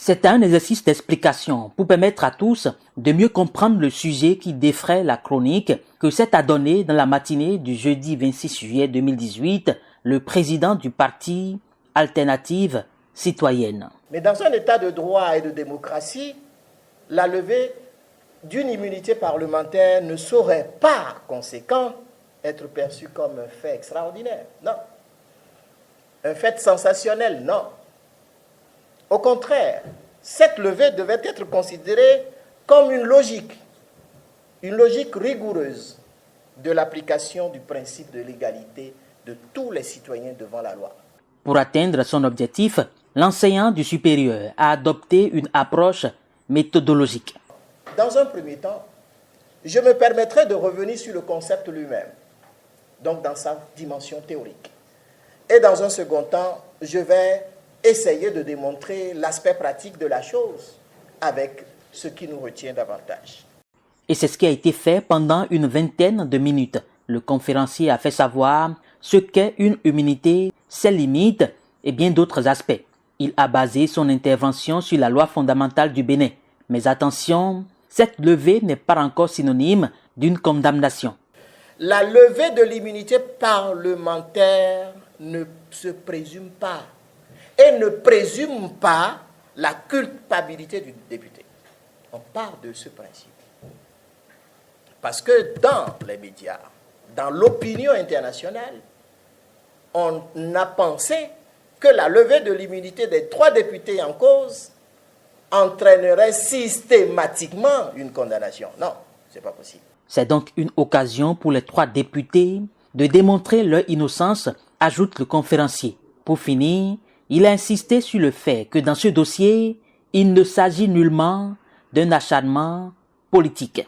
C'est un exercice d'explication pour permettre à tous de mieux comprendre le sujet qui défraie la chronique que s'est adonné dans la matinée du jeudi 26 juillet 2018 le président du parti Alternative Citoyenne. Mais dans un état de droit et de démocratie, la levée d'une immunité parlementaire ne saurait par conséquent être perçue comme un fait extraordinaire. Non. Un fait sensationnel, non. Au contraire, cette levée devait être considérée comme une logique rigoureuse de l'application du principe de l'égalité de tous les citoyens devant la loi. Pour atteindre son objectif, l'enseignant du supérieur a adopté une approche méthodologique. Dans un premier temps, je me permettrai de revenir sur le concept lui-même, donc dans sa dimension théorique. Et dans un second temps, je vais essayer de démontrer l'aspect pratique de la chose avec ce qui nous retient davantage. Et c'est ce qui a été fait pendant une vingtaine de minutes. Le conférencier a fait savoir ce qu'est une immunité, ses limites et bien d'autres aspects. Il a basé son intervention sur la loi fondamentale du Bénin. Mais attention, cette levée n'est pas encore synonyme d'une condamnation. La levée de l'immunité parlementaire ne se présume pas et ne présume pas la culpabilité du député. On part de ce principe. Parce que dans les médias, dans l'opinion internationale, on a pensé que la levée de l'immunité des 3 députés en cause entraînerait systématiquement une condamnation. Non, ce n'est pas possible. C'est donc une occasion pour les 3 députés de démontrer leur innocence, ajoute le conférencier. Pour finir, il a insisté sur le fait que dans ce dossier, il ne s'agit nullement d'un acharnement politique.